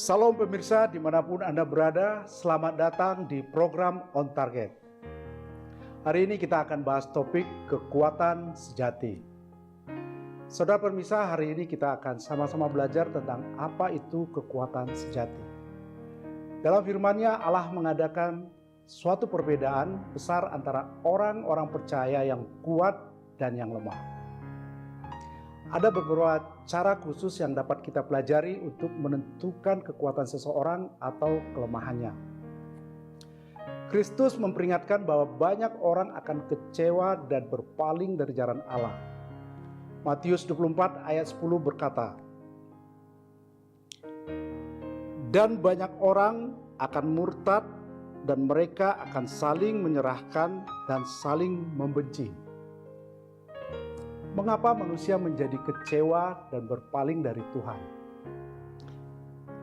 Salam pemirsa dimanapun Anda berada, selamat datang di program On Target. Hari ini kita akan bahas topik kekuatan sejati. Saudara pemirsa, hari ini kita akan sama-sama belajar tentang apa itu kekuatan sejati. Dalam firman-Nya Allah mengadakan suatu perbedaan besar antara orang-orang percaya yang kuat dan yang lemah. Ada beberapa cara khusus yang dapat kita pelajari untuk menentukan kekuatan seseorang atau kelemahannya. Kristus memperingatkan bahwa banyak orang akan kecewa dan berpaling dari jalan Allah. Matius 24 ayat 10 berkata, "Dan banyak orang akan murtad dan mereka akan saling menyerahkan dan saling membenci." Mengapa manusia menjadi kecewa dan berpaling dari Tuhan?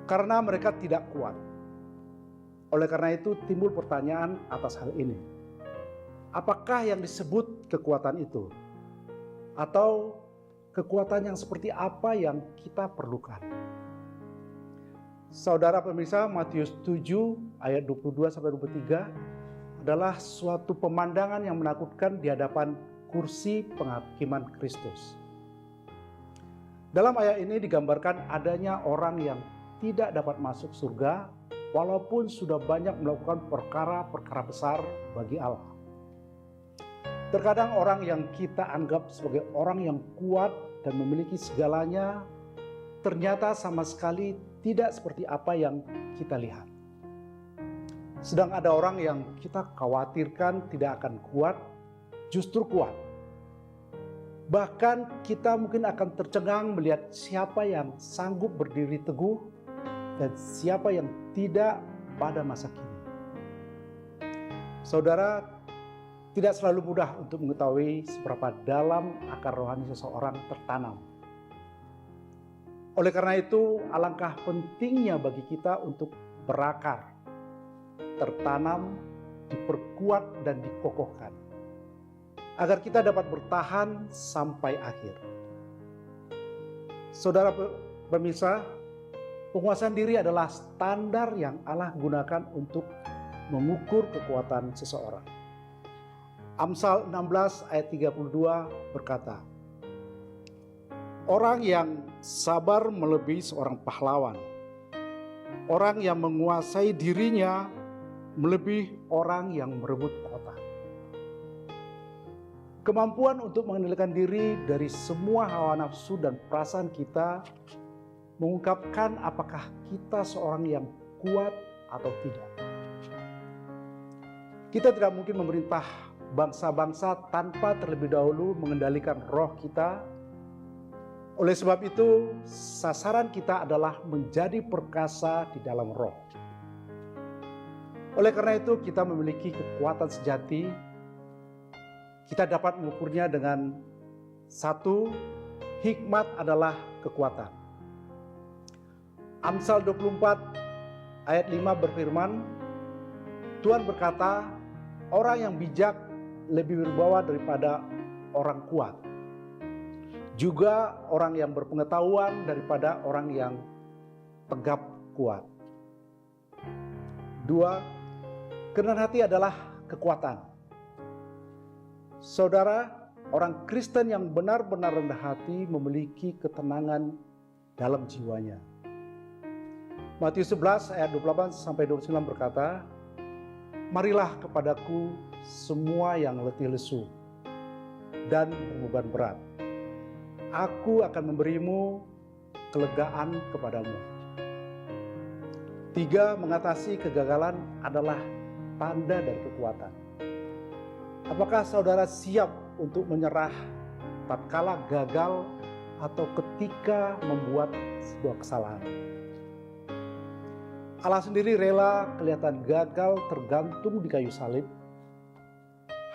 Karena mereka tidak kuat. Oleh karena itu timbul pertanyaan atas hal ini. Apakah yang disebut kekuatan itu? Atau kekuatan yang seperti apa yang kita perlukan? Saudara pemirsa, Matius 7 ayat 22-23 adalah suatu pemandangan yang menakutkan di hadapan kursi penghakiman Kristus. Dalam ayat ini digambarkan adanya orang yang tidak dapat masuk surga walaupun sudah banyak melakukan perkara-perkara besar bagi Allah. Terkadang orang yang kita anggap sebagai orang yang kuat dan memiliki segalanya ternyata sama sekali tidak seperti apa yang kita lihat. Sedang ada orang yang kita khawatirkan tidak akan kuat, justru kuat. Bahkan kita mungkin akan tercengang melihat siapa yang sanggup berdiri teguh dan siapa yang tidak pada masa kini. Saudara, tidak selalu mudah untuk mengetahui seberapa dalam akar rohani seseorang tertanam. Oleh karena itu, alangkah pentingnya bagi kita untuk berakar, tertanam, diperkuat dan dikokohkan, agar kita dapat bertahan sampai akhir. Saudara pemirsa, penguasaan diri adalah standar yang Allah gunakan untuk mengukur kekuatan seseorang. Amsal 16 ayat 32 berkata, "Orang yang sabar melebihi seorang pahlawan. Orang yang menguasai dirinya melebihi orang yang merebut kota." Kemampuan untuk mengendalikan diri dari semua hawa nafsu dan perasaan kita mengungkapkan apakah kita seorang yang kuat atau tidak. Kita tidak mungkin memerintah bangsa-bangsa tanpa terlebih dahulu mengendalikan roh kita. Oleh sebab itu, sasaran kita adalah menjadi perkasa di dalam roh. Oleh karena itu, kita memiliki kekuatan sejati. Kita dapat mengukurnya dengan satu, hikmat adalah kekuatan. Amsal 24 ayat 5 berfirman, Tuhan berkata, orang yang bijak lebih berwibawa daripada orang kuat. Juga orang yang berpengetahuan daripada orang yang tegap kuat. Dua, kerendahan hati adalah kekuatan. Saudara, orang Kristen yang benar-benar rendah hati memiliki ketenangan dalam jiwanya. Matius 11 ayat 28-29 berkata, "Marilah kepadaku semua yang letih lesu dan berbeban berat. Aku akan memberimu kelegaan kepadamu." Tiga, mengatasi kegagalan adalah tanda dari kekuatan. Apakah saudara siap untuk menyerah tatkala gagal atau ketika membuat sebuah kesalahan? Allah sendiri rela kelihatan gagal tergantung di kayu salib.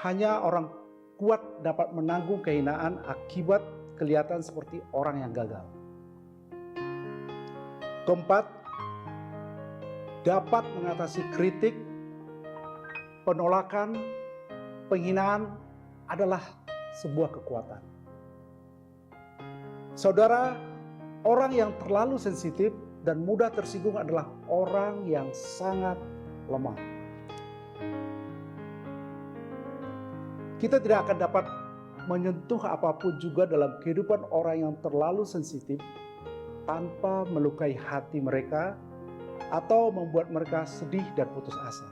Hanya orang kuat dapat menanggung kehinaan akibat kelihatan seperti orang yang gagal. Keempat, dapat mengatasi kritik, penolakan, penghinaan adalah sebuah kekuatan. Saudara, orang yang terlalu sensitif dan mudah tersinggung adalah orang yang sangat lemah. Kita tidak akan dapat menyentuh apapun juga dalam kehidupan orang yang terlalu sensitif tanpa melukai hati mereka atau membuat mereka sedih dan putus asa.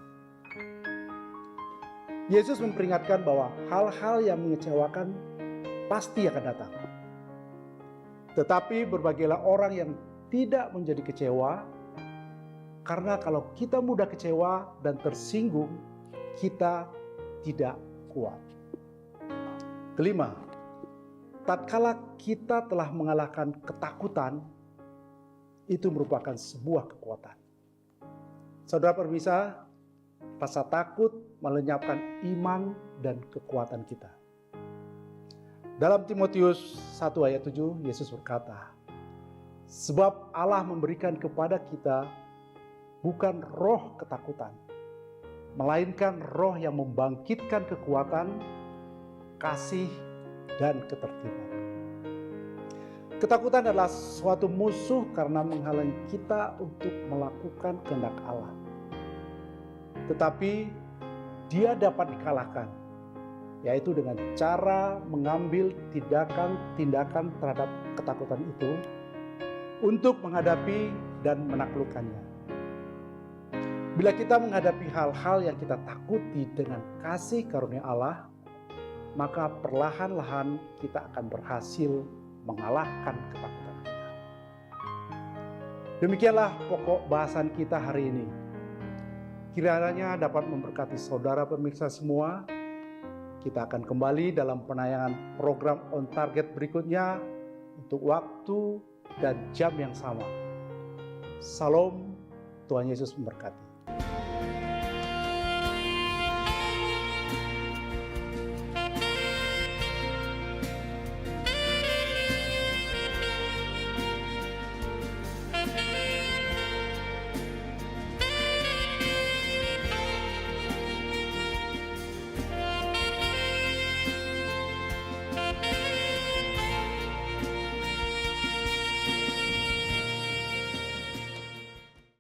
Yesus memperingatkan bahwa hal-hal yang mengecewakan pasti akan datang. Tetapi berbagailah orang yang tidak menjadi kecewa, karena kalau kita mudah kecewa dan tersinggung, kita tidak kuat. Kelima, tatkala kita telah mengalahkan ketakutan, itu merupakan sebuah kekuatan. Saudara permisa, rasa takut melenyapkan iman dan kekuatan kita. Dalam Timotius 1 ayat 7, Yesus berkata, "Sebab Allah memberikan kepada kita bukan roh ketakutan, melainkan roh yang membangkitkan kekuatan, kasih, dan ketertiban." Ketakutan adalah suatu musuh karena menghalangi kita untuk melakukan kehendak Allah. Tetapi dia dapat dikalahkan, yaitu dengan cara mengambil tindakan terhadap ketakutan itu untuk menghadapi dan menaklukkannya. Bila kita menghadapi hal-hal yang kita takuti dengan kasih karunia Allah, maka perlahan-lahan kita akan berhasil mengalahkan ketakutan kita. Demikianlah pokok bahasan kita hari ini. Kiranya dapat memberkati saudara pemirsa semua. Kita akan kembali dalam penayangan program On Target berikutnya untuk waktu dan jam yang sama. Salam, Tuhan Yesus memberkati.